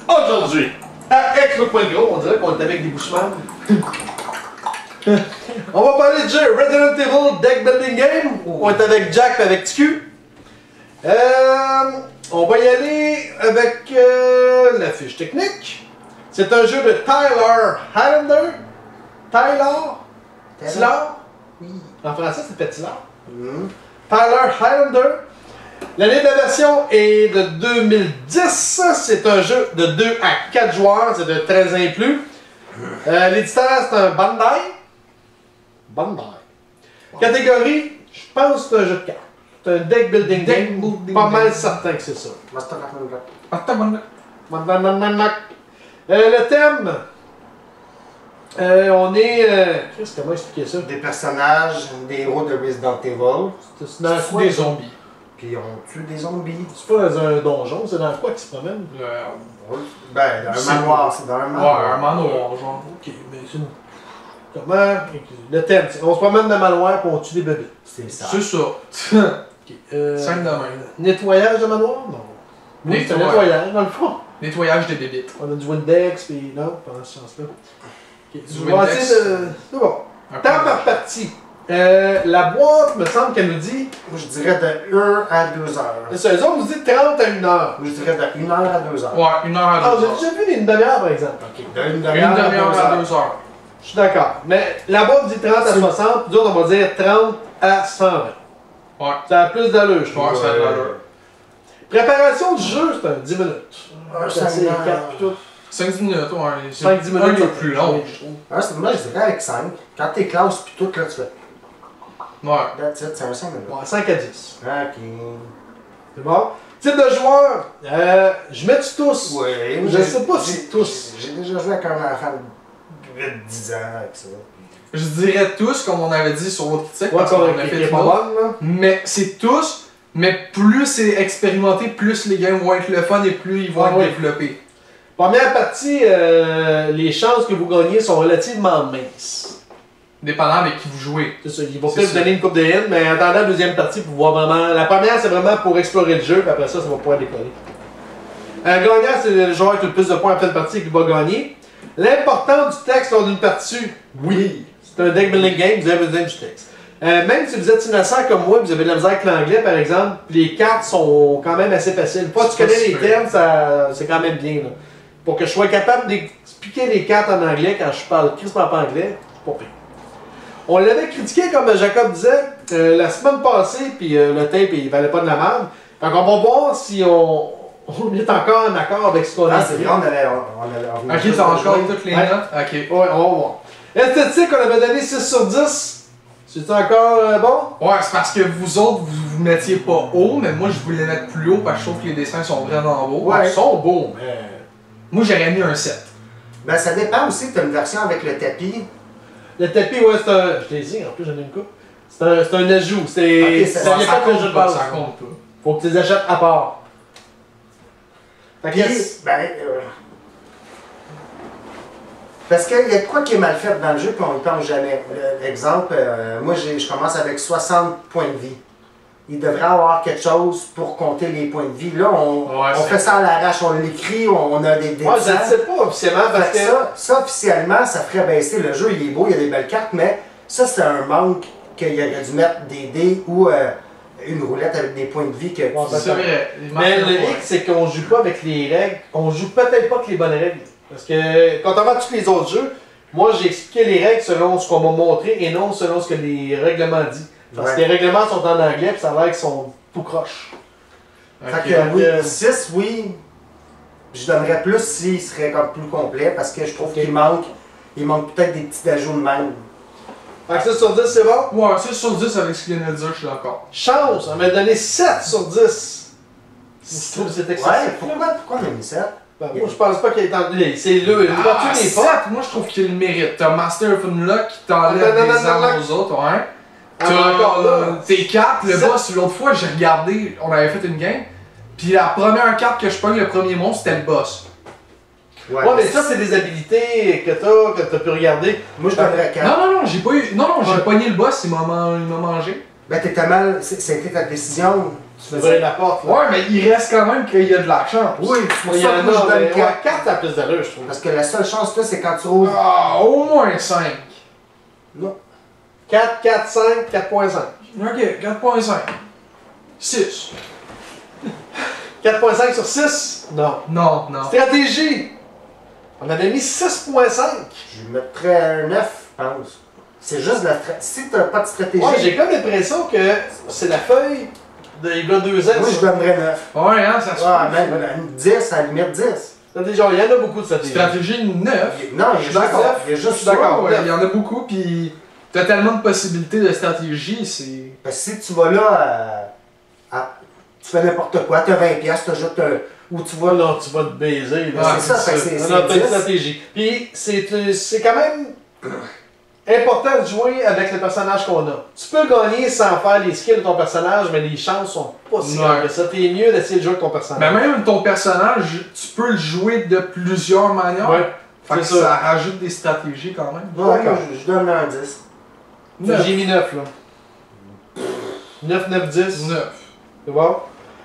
Aujourd'hui, à Expo.gros, on dirait qu'on est avec des Bushman. On va parler du jeu Resident Evil Deck Building Game. On est avec Jack et avec TQ. On va y aller avec la fiche technique. C'est un jeu de Tyler Highlander. Tyler? Oui. En français, c'est fait Tyler. Tyler Highlander. L'année de la version est de 2010. C'est un jeu de 2 à 4 joueurs. C'est de 13 ans et plus. L'éditeur, c'est un Bandai. Catégorie, je pense que c'est un jeu de cartes. C'est un deck building game. Pas mal certain que c'est ça. Le thème, on est... comment expliquer ça? Des personnages, des héros de Resident Evil. C'est des zombies. Puis on tue des zombies. C'est pas dans un donjon, c'est dans quoi qu'ils se promènent? Ben, dans un manoir, c'est dans un manoir. Ouais, un manoir, genre. Ok, mais c'est une... Comment? Le thème, c'est on se promène dans le manoir et on tue des bébés. C'est ça. C'est ça. Okay. Simple de même. Nettoyage de manoir? Non. Oui, c'est un nettoyage, dans le fond. Nettoyage des bébites. On a du Windex, puis non, pendant ce sens-là. Okay. Du Windex. C'est bon. Temps par partie. La boîte, me semble qu'elle nous dit... Moi, je dirais de 1 à 2 heures. C'est ça, eux autres nous disent 30 à 1 heure. Moi, je dirais de 1 heure à 2 heures. Ouais, 1 heure à 2 Ah, heures. j'ai déjà vu une demi-heure, par exemple. Ok, de 1 Une demi-heure demi-heure à 2 heures. Je suis d'accord. Mais la boîte dit 30 à 60, puis d'autres, on va dire 30 à 120. Ouais. Ça a plus d'allure, je trouve. Ouais, ça a de l'allure. Préparation du jeu, c'est un 10 minutes. C'est assez 4 puis tout. 5-10 minutes, ouais. 5-10 minutes. Un peu plus long. je trouve. Moi, je dirais avec 5. Quand t'es classe puis tout, là, tu fais. Ouais. That's it, c'est un 5 minutes. Ouais, 5 à 10. Ok. C'est bon? Type de joueur, je mets du tous. Oui, Je sais pas si tous. J'ai déjà joué avec un enfant de 8-10 ans avec ça. Je dirais tous, comme on avait dit sur l'autre critique, Ouais, parce qu'on a qui fait est tout pas l'autre. bonne, là. Mais c'est tous, mais plus c'est expérimenté, plus les games vont être le fun et plus ils vont Ah être oui. développés. Première partie, les chances que vous gagnez sont relativement minces. Dépendant avec qui vous jouez. C'est ça, il va C'est peut-être vous ça. donner une coupe de hits, mais en attendant la deuxième partie pour voir vraiment. La première, c'est vraiment pour explorer le jeu, puis après ça, ça va pouvoir décoller. Gagnant, c'est le joueur avec le plus de points en fin de partie qui va gagner. L'important du texte lors d'une partie, oui, c'est un deck building game, vous avez besoin du texte. Même si vous êtes innocent comme moi, vous avez de la misère avec l'anglais par exemple, les cartes sont quand même assez faciles. Pas que tu connais les termes, c'est quand même bien. Là. Pour que je sois capable d'expliquer les cartes en anglais quand je parle crispement pas anglais, c'est pas pire. On l'avait critiqué, comme Jacob disait, la semaine passée, puis le tape, il valait pas de la merde. Donc on va voir si on est encore en accord avec ce qu'on a Ah, dit. c'est vrai, on Ok, t'as encore toutes les Ouais. notes? Ok. Ouais, on va voir. Esthétique, on avait donné 6 sur 10. C'est encore bon? Ouais, c'est parce que vous autres, vous mettiez pas haut, mais moi je voulais mettre plus haut parce que je trouve que les dessins sont vraiment beaux. Ouais. Ils sont beaux, mais... Moi j'aurais mis un 7. Ben, ça dépend aussi, t'as une version avec le tapis. Le tapis, ouais, c'est un... Je t'ai dit, en plus, j'en ai une coupe. C'est un ajout. C'est... Ok, ça vient Ça pas que le jeu compte de pas, base. ça compte pas. Faut que tu les achètes à part. Fait que... Puis, ben, parce qu'il y a de quoi qui est mal fait dans le jeu, puis on y pense jamais. Exemple, moi, je commence avec 60 points de vie. Il devrait avoir quelque chose pour compter les points de vie. Là, on fait ça à l'arrache, on l'écrit, on a des Moi, je ne sais pas officiellement parce que... Ça, officiellement, ça ferait baisser. Le jeu, il est beau, il y a des belles cartes, mais ça, c'est un manque qu'il aurait dû mettre des dés ou une roulette avec des points de vie que... Ouais, C'est vrai. il manque Mais un le point. hic, c'est qu'on joue pas avec les règles. On joue peut-être pas avec les bonnes règles. Parce que, contrairement à tous les autres jeux, moi, j'ai expliqué les règles selon ce qu'on m'a montré et non selon ce que les règlements disent. Parce que les règlements sont en anglais, puis ça a l'air qu'ils sont tout croche. Fait que oui, 6, oui, je donnerais plus s'il serait comme plus complet parce que je trouve qu'il manque peut-être des petits ajouts de même. Fait que ça sur 10, c'est bon? Ouais, 6 sur 10 avec ce qu'il vient de dire, je suis d'accord. Chance, on m'a donné 7 sur 10. Je trouve que c'est excessif. Ouais, pourquoi on a mis 7? Ben, moi, je pense pas qu'il est en... C'est le... Ah, les 7, moi je trouve qu'il le mérite. T'as Master of Unlock qui t'enlève Non, des armes non. aux autres, ouais. Ah, encore là. Tes cartes, le Sept. boss, l'autre fois j'ai regardé, on avait fait une game, puis la première carte que je pogne, le premier monstre, c'était le boss. Ouais, mais ça, c'est des habilités que t'as pu regarder. Moi, je donnerais 4. Non, j'ai pas eu. Non, j'ai pogné le boss, il m'a mangé. Ben, t'es mal. C'était ta décision. Tu ouvrir la porte. Là. Ouais, mais il reste quand même qu'il y a de la chance. Oui, c'est pour Il y ça en que je a, donne mais 4. 4 à plus d'allure, je trouve. Parce que la seule chance, là, c'est quand tu ouvres. Ah, au moins 5. Non. 4, 4, 5, 4.5. Ok, 4.5. 6. 4.5 sur 6? Non. Non, non. Stratégie! On avait mis 6.5. Je mettrais un 9, je pense. C'est juste la stratégie. Si t'as pas de stratégie. Ouais, j'ai comme l'impression que c'est la feuille des gars 2 ans. Moi, je donnerais 9. Ouais, hein, ça se Ouais, peut. même 10, à la limite 10. Stratégie, il y en a beaucoup de stratégies. Stratégie 9. Non, il y a juste D'accord. 9. Il y a juste Je suis d'accord. Ouais, il y en a beaucoup, puis t'as tellement de possibilités de stratégie, c'est. Parce que si tu vas là, tu fais n'importe quoi, tu as 20$, tu ajoutes ou tu vas là. Non, tu vas te baiser. Là. Ouais, c'est ça, fait que c'est Non, t'as une 10. stratégie. Puis c'est quand même important de jouer avec le personnage qu'on a. Tu peux gagner sans faire les skills de ton personnage, mais les chances sont pas si grandes que ça. T'es mieux d'essayer de jouer avec ton personnage. Mais même ton personnage, tu peux le jouer de plusieurs manières. Ouais, Fait que c'est ça. ça rajoute des stratégies quand même. Ouais, D'accord. je donne un 10. J'ai mis 9 là. 9, 9, 10. 9. C'est bon?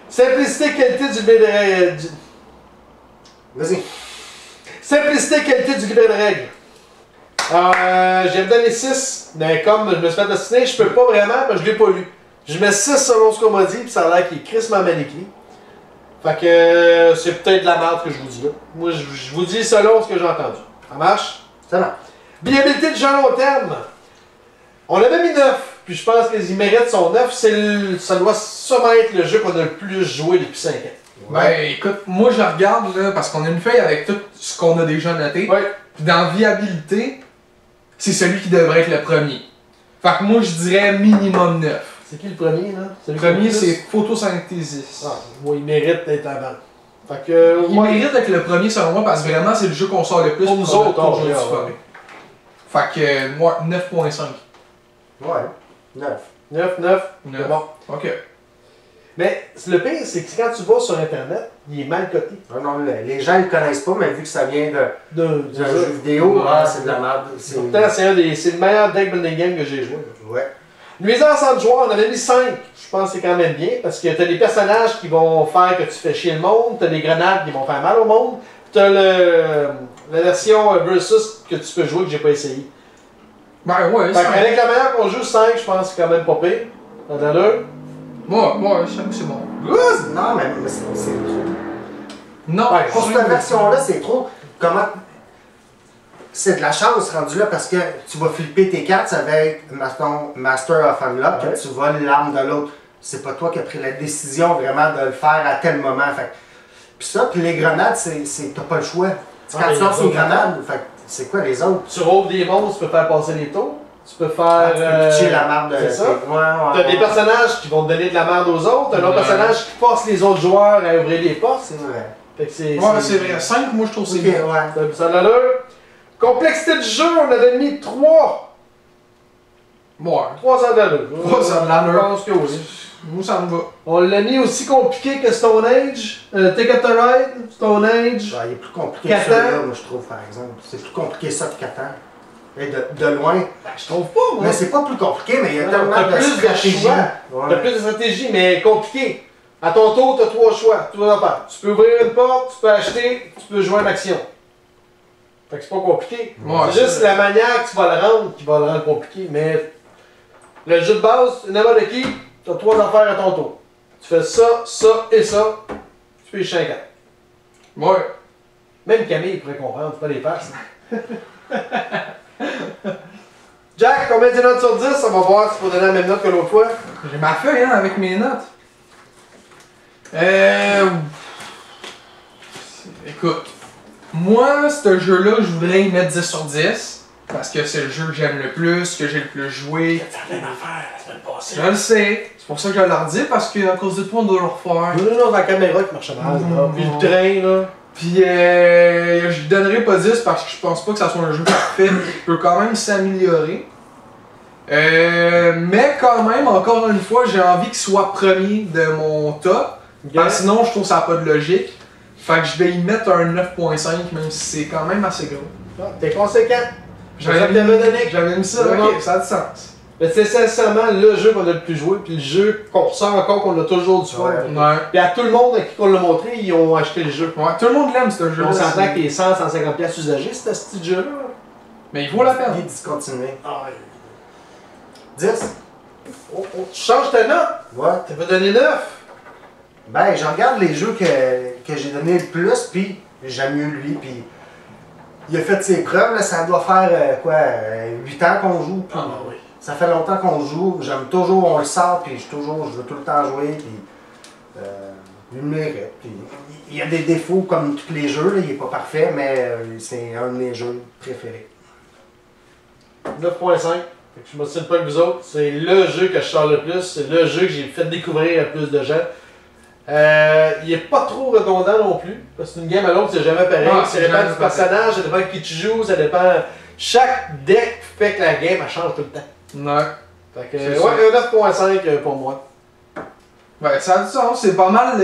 Simplicité, qualité du livret de Vas-y. Simplicité, qualité du livret de règles. J'ai donné 6, mais comme je me suis fait dessiner, je peux pas vraiment, parce que je l'ai pas lu. Je mets 6 selon ce qu'on m'a dit, puis ça a l'air qu'il est crissement mal écrit. Fait que c'est peut-être de la merde que je vous dis là. Moi, je vous dis selon ce que j'ai entendu. Ça marche? Ça va. Viabilité de jeu à long terme. On avait mis 9, puis je pense qu'il mérite son 9. Ça doit sûrement être le jeu qu'on a le plus joué depuis 5 ans. Ben écoute, moi je regarde là, parce qu'on a une feuille avec tout ce qu'on a déjà noté. Ouais. Puis dans viabilité, c'est celui qui devrait être le premier. Fait que moi je dirais minimum 9. C'est qui le premier là? Le premier c'est photosynthesis. Ah, moi, il mérite d'être avant. Fait que. Il mérite d'être le premier selon moi parce que vraiment c'est le jeu qu'on sort le plus Pour nous notre autres, tour ouais, du ouais. forêt. Fait que moi 9.5. Ouais. 9. 9, 9. 9. C'est bon. Ok. Mais le pire, c'est que quand tu vas sur Internet, il est mal coté. Non, les gens ne le connaissent pas, mais vu que ça vient d'un jeu vidéo, Ouais. c'est de la merde. C'est- Pourtant, c'est le meilleur deck building game que j'ai joué. Ouais. Nuisance entre joueurs, on avait mis 5. Je pense que c'est quand même bien parce que t'as des personnages qui vont faire que tu fais chier le monde, t'as des grenades qui vont faire mal au monde, puis t'as la version versus que tu peux jouer que j'ai pas essayé. Ben ouais, Fait avec la manière qu'on joue 5, je pense que c'est quand même pas pire. T'en as deux? Ouais, c'est bon. Good! Non, mais c'est trop. Non, Ouais, Pour cette version-là, c'est trop. Comment. C'est de la chance rendu là parce que tu vas flipper tes cartes, ça va être ton Master of Unlock, Ouais. que tu voles l'arme de l'autre. C'est pas toi qui as pris la décision vraiment de le faire à tel moment. Fait. Puis ça, puis les grenades, t'as pas le choix. Quand Ah, tu les lances une autres grenade, fait, c'est quoi les autres? Tu rouvres des monstres, tu peux faire passer les tours. Tu peux faire. Tu peux pitcher la merde de. c'est ça. Ouais, T'as des personnages qui vont te donner de la merde aux autres, t'as un autre Ouais. personnage qui force les autres joueurs à ouvrir les portes. C'est vrai. Fait que c'est. Ouais, c'est vrai. 5, moi je trouve c'est Ok, bien. ouais. Ça a l'allure. Complexité du jeu, on avait mis 3. Ouais. 3 ans d'allure. 3 ans d'allure. Je pense que oui. Moi ça me va. On l'a mis aussi compliqué que Stone Age. Ticket to Ride, Stone Age. Ouais, il est plus compliqué que Catan. celui-là, moi je trouve, par exemple. C'est plus compliqué ça que Catan. Et de loin. Ben, je trouve pas, moi. Mais c'est pas plus compliqué, mais il y a Non, tellement t'as de plus de stratégie. choix. Ouais. T'as plus de stratégie, mais compliqué. À ton tour, t'as 3 choix. Tu vas faire. Tu peux ouvrir une porte, tu peux acheter, tu peux jouer une action. Fait que c'est pas compliqué. Ouais, c'est juste la manière que tu vas le rendre qui va le rendre compliqué. Mais le jeu de base, n'importe qui, t'as 3 affaires à ton tour. Tu fais ça, ça et ça. Tu peux y 50. Ouais. Même Camille pourrait comprendre, tu pas les passes. Jack, combien de notes sur 10? On va voir si tu peux donner la même note que l'autre fois. J'ai ma feuille hein, avec mes notes. Écoute, moi, ce jeu-là, je voudrais y mettre 10 sur 10. Parce que c'est le jeu que j'aime le plus, que j'ai le plus joué. T'as rien à faire la semaine passée. Je le sais. C'est pour ça que je leur dis, parce qu'à cause de toi, on doit le refaire. Non, la caméra qui marche mal, là. Puis le train, là. Puis je donnerai pas 10 parce que je pense pas que ça soit un jeu parfait. Il peut quand même s'améliorer. Mais quand même, encore une fois, j'ai envie qu'il soit premier de mon top. Parce que sinon, je trouve que ça n'a pas de logique. Fait que je vais y mettre un 9.5, même si c'est quand même assez gros. Ah, t'es conséquent. J'avais Ça te l'avait donné. J'avais mis ça, Ouais. ok, ça a du sens. Mais c'est sincèrement le jeu qu'on a le plus joué, puis le jeu qu'on ressent encore qu'on a toujours du fun. Ouais. Puis à tout le monde à qui on l'a montré, ils ont acheté le jeu. Ouais, tout le monde l'aime ce jeu. On s'entend qu'il est 100-150$ usagé, ce petit jeu-là. Mais il vaut la peine. Il est discontinué. Ah, 10? tu changes ta note, Ouais. t'as pas donné 9. Ben, je regarde les jeux que j'ai donné le plus, puis j'aime mieux lui, puis il a fait ses preuves, là, ça doit faire 8 ans qu'on joue. Puis Ah, oui. ça fait longtemps qu'on joue, j'aime toujours, on le sort, puis je veux tout le temps jouer, puis il le mérite. Puis il y a des défauts comme tous les jeux, là, il est pas parfait, mais c'est un de mes jeux préférés. 9.5. Fait que je me souviens pas que vous autres. C'est le jeu que je sors le plus. C'est le jeu que j'ai fait découvrir à plus de gens. Il est pas trop redondant non plus. Parce que une game à l'autre, c'est jamais pareil. Ah, ça c'est dépend jamais du pareil. personnage, ça dépend de qui tu joues, ça dépend. Chaque deck fait que la game elle change tout le temps. Ouais. Fait que, C'est ouais, un 9.5 pour moi. Ouais, ça a du sens. C'est pas mal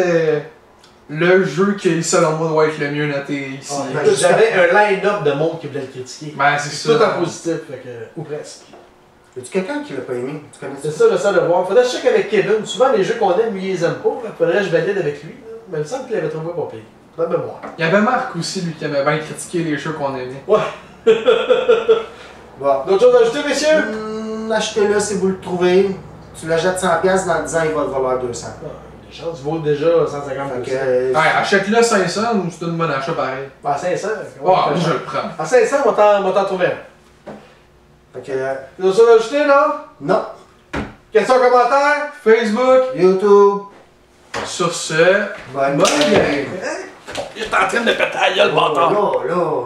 le jeu qui, selon moi, doit être le mieux noté ici. Ah, j'avais un line-up de monde qui voulait le critiquer. Ben, c'est Tout ça. en positif, fait que, ou presque. Y a-tu quelqu'un qui l'a pas aimé? Tu connais C'est ça le seul de voir. Faudrait que je check avec Kevin. Souvent, les jeux qu'on aime, lui, il les aime pas. Faudrait que je valide avec lui. Là. Mais il me semble qu'il avait trouvé pas pire. Dans la mémoire. Il y avait Marc aussi, lui, qui aimait bien critiquer les jeux qu'on aimait. Ouais. Bon. D'autres choses à ajouter, messieurs? Achetez-le si vous le trouvez. Tu le jettes 100$, dans 10 ans, il va te valoir 200. Ah, les chances vaut déjà 150 Fait $. que, Ouais, achète-le 500, c'est une bonne achat pareil. À 500. Ouais, je le prends. À 500, on va t'en trouver un. fait que, D'autres choses à ajouter, non? non. Questions, commentaires? Facebook, YouTube. sur ce, Bonne bonne game. game. Il est en train de péter la gueule, bâtard. Là.